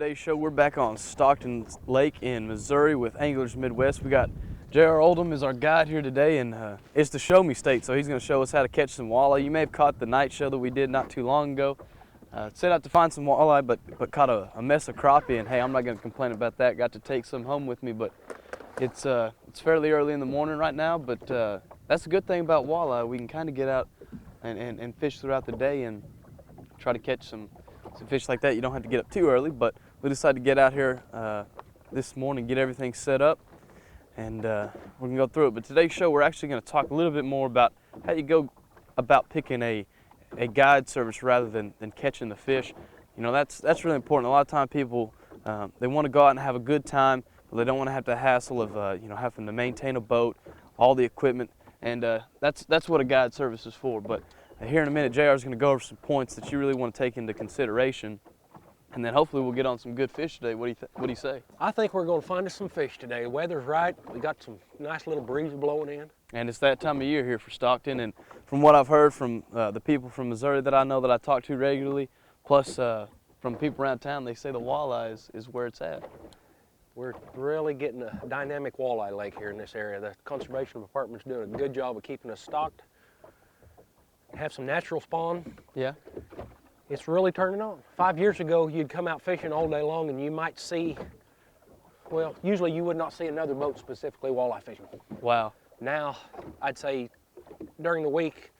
today's show. We're back on Stockton Lake in Missouri with Anglers Midwest. We got J.R. Oldham is our guide here today, and it's the Show Me State, so he's going to show us how to catch some walleye. You may have caught the night show that we did not too long ago. Set out to find some walleye, but caught a mess of crappie, and hey, I'm not going to complain about that. Got to take some home with me, but it's fairly early in the morning right now, but that's the good thing about walleye. We can kind of get out and fish throughout the day and try to catch some fish like that. You don't have to get up too early, but we decided to get out here this morning, get everything set up, and we're gonna go through it. But today's show, we're actually gonna talk a little bit more about how you go about picking a guide service rather than catching the fish. You know, that's really important. A lot of times people, they wanna go out and have a good time, but they don't wanna have the hassle of, you know, having to maintain a boat, all the equipment, and that's what a guide service is for. But here in a minute, JR is going to go over some points that you really want to take into consideration, and then hopefully we'll get on some good fish today. What do you say? I think we're going to find us some fish today. The weather's right. We got some nice little breeze blowing in. And it's that time of year here for Stockton, and from what I've heard from the people from Missouri that I know that I talk to regularly, plus from people around town, they say the walleye is where it's at. We're really getting a dynamic walleye lake here in this area. The Conservation Department's doing a good job of keeping us stocked. Have some natural spawn. Yeah. It's really turning on. 5 years ago, you'd come out fishing all day long and you might see, well, usually you would not see another boat specifically walleye fishing. Wow. Now, I'd say during the week,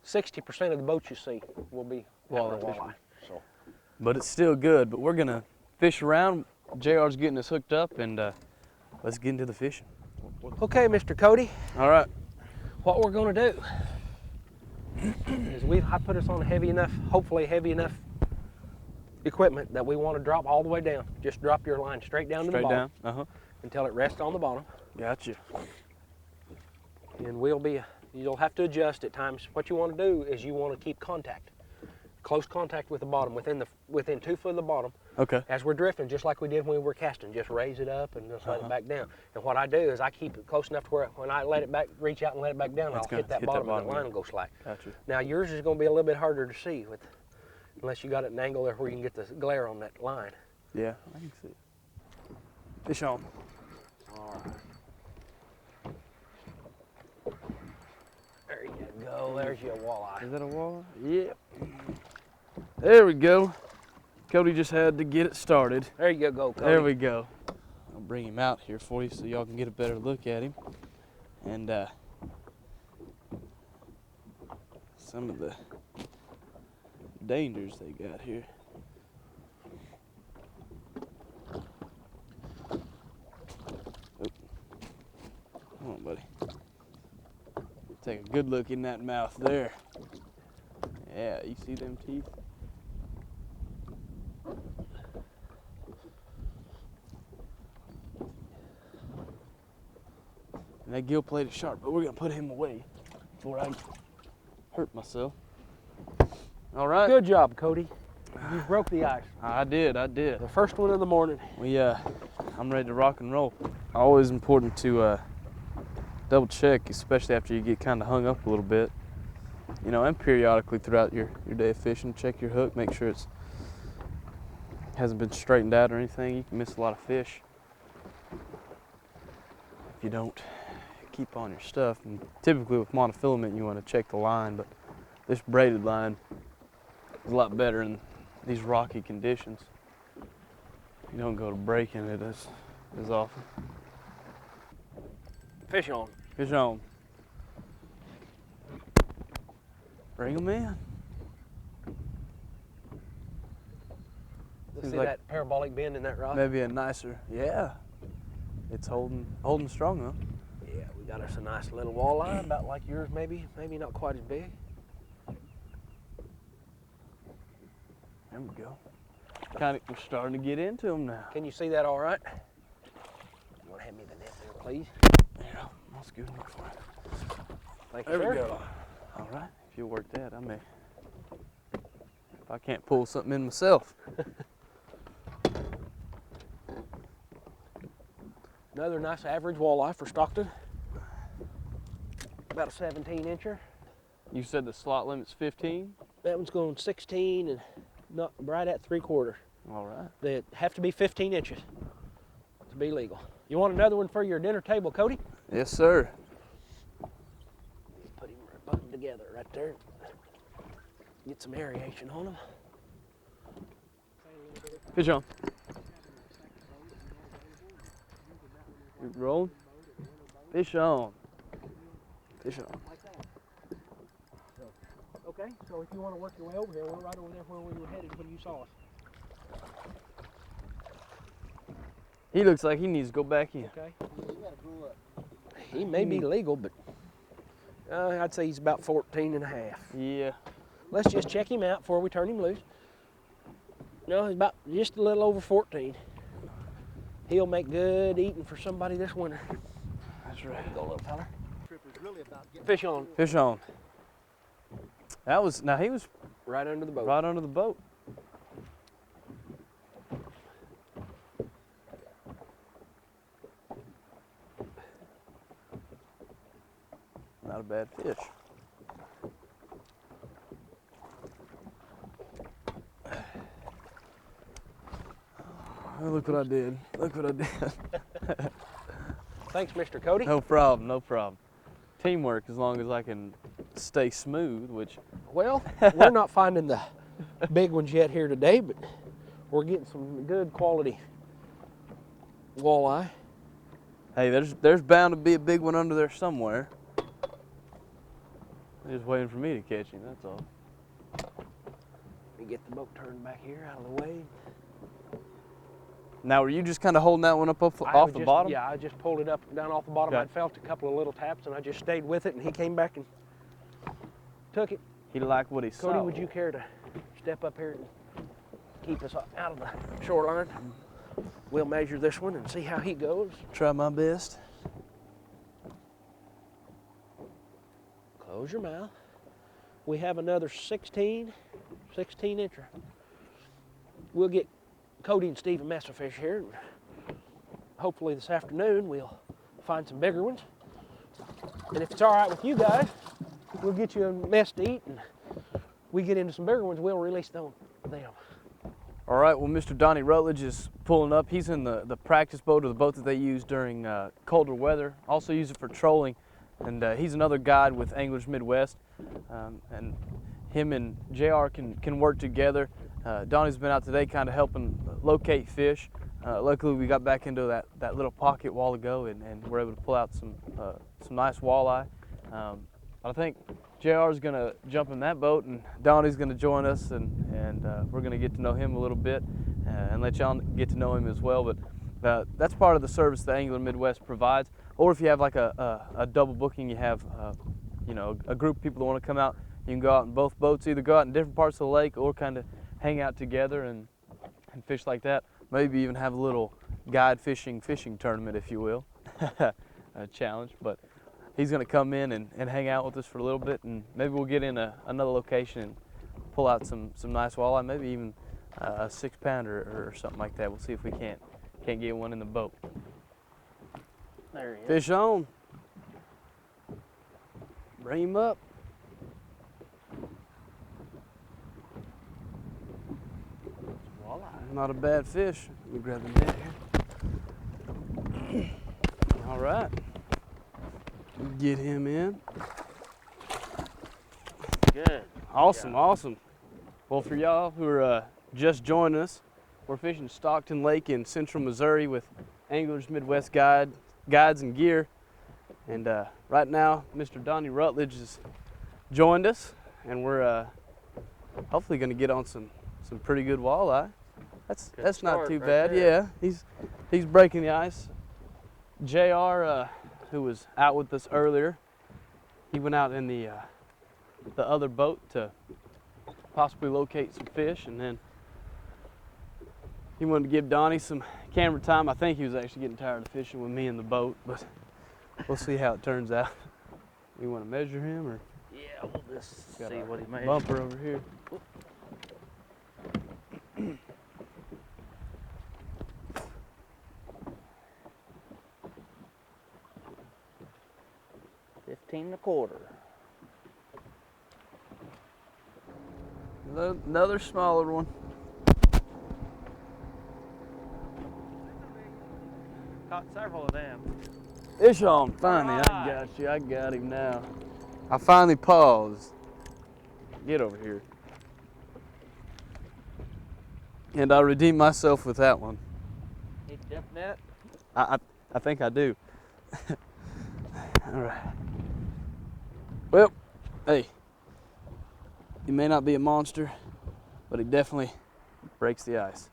60% of the boats you see will be walleye. So. But it's still good, but we're gonna fish around. JR's getting us hooked up, and let's get into the fishing. Okay, Mr. Cody. All right. What we're gonna do is I put us on heavy enough, hopefully heavy enough equipment that we want to drop all the way down. Just drop your line straight down to the bottom. Straight down? Until it rests on the bottom. Gotcha. And you'll have to adjust at times. What you want to do is you want to keep contact. Close contact with the bottom, within 2 foot of the bottom. Okay. As we're drifting, just like we did when we were casting, just raise it up and just let it back down. And what I do is I keep it close enough to where when I let it back, reach out and let it back down, I'll hit that bottom and the line will go slack. Gotcha. Now yours is going to be a little bit harder to see unless you got it at an angle there where you can get the glare on that line. Yeah, I can see it. Fish on. All right. There you go. There's your walleye. Is that a walleye? Yep. There we go. Cody just had to get it started. There you go, Cody. There we go. I'll bring him out here for you so y'all can get a better look at him. And some of the dangers they got here. Oh. Come on, buddy. Take a good look in that mouth there. Yeah, you see them teeth? And that gill plate is sharp, but we're gonna put him away before I hurt myself. All right. Good job, Cody. You broke the ice. I did. The first one of the morning. I'm ready to rock and roll. Always important to double check, especially after you get kind of hung up a little bit. You know, and periodically throughout your day of fishing, check your hook, make sure it hasn't been straightened out or anything. You can miss a lot of fish if you don't keep on your stuff. And typically with monofilament, you want to check the line, but this braided line is a lot better in these rocky conditions. You don't go to breaking it as often. Fish on. Fish on. Bring them in. See like that parabolic bend in that rod? Maybe a nicer, yeah. It's holding strong though. Yeah, we got us a nice little walleye, about like yours maybe not quite as big. There we go. Kind of starting to get into them now. Can you see that all right? You want to hand me the net there, please? Yeah, I'll scoot them for you. Thank you, sir. There we go. All right, if you'll work that, I may. If I can't pull something in myself. Another nice average walleye for Stockton. About a 17-incher. You said the slot limit's 15? That one's going 16 and not right at 3/4. All right. They have to be 15 inches to be legal. You want another one for your dinner table, Cody? Yes, sir. Put them together right there. Get some aeration on them. Fish on. You rolling? Fish on. Fish on. Okay, so if you want to work your way over here, we're right over there where we were headed when you saw us. He looks like he needs to go back in. Okay. He may be legal, but I'd say he's about 14 and a half. Yeah. Let's just check him out before we turn him loose. No, he's about just a little over 14. He'll make good eating for somebody this winter. That's right. Go, little fella. Fish on. Fish on. That was, now he was Right under the boat. right under the boat. Not a bad fish. Oh, look what I did. Look what I did. Thanks, Mr. Cody. No problem, no problem. Teamwork, as long as I can stay smooth, which... Well, we're not finding the big ones yet here today, but we're getting some good quality walleye. Hey, there's bound to be a big one under there somewhere. They're just waiting for me to catch him, that's all. Let me get the boat turned back here out of the way. Now, were you just kind of holding that one up off the bottom? Yeah, I just pulled it up down off the bottom. Okay. I felt a couple of little taps, and I just stayed with it, and he came back and took it. He liked what he Cody, saw. would you care to step up here and keep us out of the shoreline? We'll measure this one and see how he goes. Try my best. Close your mouth. We have another 16 incher. We'll get Cody and Steve a mess of fish here. Hopefully this afternoon we'll find some bigger ones. And if it's all right with you guys, we'll get you a mess to eat, and we get into some bigger ones, we'll release them. All right, well, Mr. Donnie Rutledge is pulling up. He's in the practice boat, or the boat that they use during colder weather. Also use it for trolling, and he's another guide with Anglers Midwest. And him and JR can work together. Donnie's been out today kind of helping locate fish. Luckily, we got back into that little pocket a while ago, and we're able to pull out some nice walleye. I think JR is going to jump in that boat, and Donnie's going to join us, and we're going to get to know him a little bit and let y'all get to know him as well. But that's part of the service that Angler Midwest provides. Or if you have like a double booking, you have you know, a group of people that want to come out, you can go out in both boats, either go out in different parts of the lake or kind of hang out together and fish like that. Maybe even have a little guide fishing tournament, if you will, a challenge. But he's going to come in and hang out with us for a little bit, and maybe we'll get in another location and pull out some nice walleye, maybe even a 6-pounder or something like that. We'll see if we can't get one in the boat. There he is. Fish on. Bring him up. Walleye. Not a bad fish. Let me grab the net here. All right. Get him in. Good. Awesome, Yeah. awesome. Well, for y'all who are just joining us, we're fishing Stockton Lake in central Missouri with Anglers Midwest guides and gear. And right now, Mr. Donnie Rutledge has joined us, and we're hopefully going to get on some pretty good walleye. That's not too bad. there. Yeah, he's breaking the ice. JR, who was out with us earlier, he went out in the other boat to possibly locate some fish, and then he wanted to give Donnie some camera time. I think he was actually getting tired of fishing with me in the boat, but we'll see how it turns out. You want to measure him, or? Yeah, we'll just Got see our what he made. Bumper over here. $15.25. Another smaller one. Caught several of them. Fish on, finally, I got you, I got him now. I finally paused. Get over here. And I redeemed myself with that one. Need a dip net? I think I do. All right. Well, hey, he may not be a monster, but he definitely breaks the ice.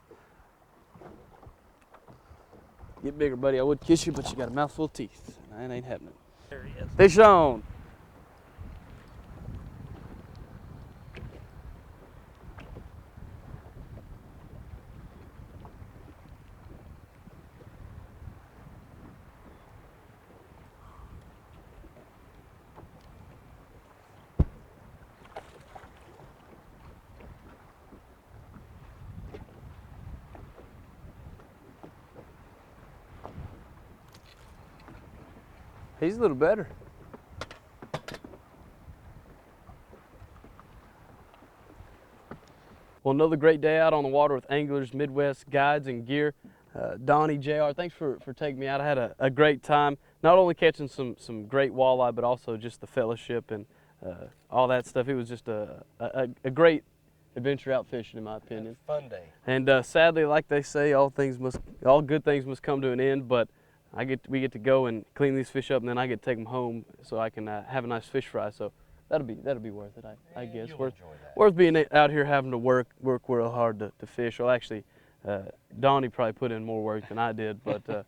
Get bigger, buddy. I would kiss you, but you got a mouthful of teeth. That ain't happening. There he is. Fish on. He's a little better. Well, another great day out on the water with Anglers Midwest Guides and Gear. Donnie, JR, thanks for taking me out. I had a great time, not only catching some great walleye, but also just the fellowship and all that stuff. It was just a great adventure out fishing, in my opinion. Fun day. And sadly, like they say, all good things must come to an end. But we get to go and clean these fish up, and then I get to take them home so I can have a nice fish fry. So that'll be worth it, I guess. Worth being out here having to work real hard to fish. Well, actually, Donnie probably put in more work than I did, but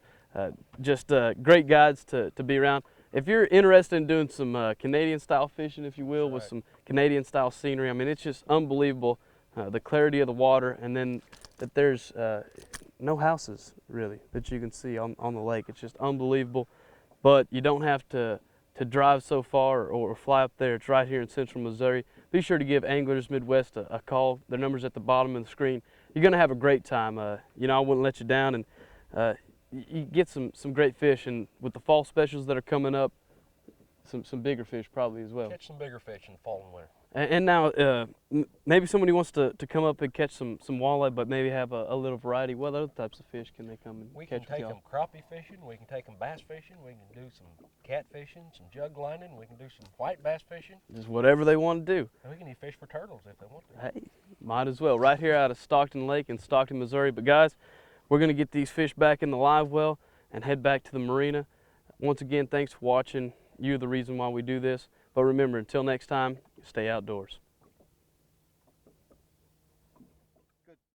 just great guides to be around. If you're interested in doing some Canadian-style fishing, if you will, with some Canadian-style scenery, I mean, it's just unbelievable, the clarity of the water, and then that there's no houses, really, that you can see on the lake. It's just unbelievable, but you don't have to drive so far or fly up there. It's right here in central Missouri. Be sure to give Anglers Midwest a call. Their number's at the bottom of the screen. You're going to have a great time. You know, I wouldn't let you down, and you get some great fish, and with the fall specials that are coming up, some bigger fish probably as well. Catch some bigger fish in the fall and winter. And now, maybe somebody wants to come up and catch some walleye, but maybe have a little variety. What other types of fish can they come and catch? We can take them crappie fishing. We can take them bass fishing. We can do some cat fishing, some jug lining. We can do some white bass fishing. Just whatever they want to do. And we can even fish for turtles if they want to. Hey, might as well. Right here out of Stockton Lake in Stockton, Missouri. But guys, we're going to get these fish back in the live well and head back to the marina. Once again, thanks for watching. You're the reason why we do this. But remember, until next time, stay outdoors.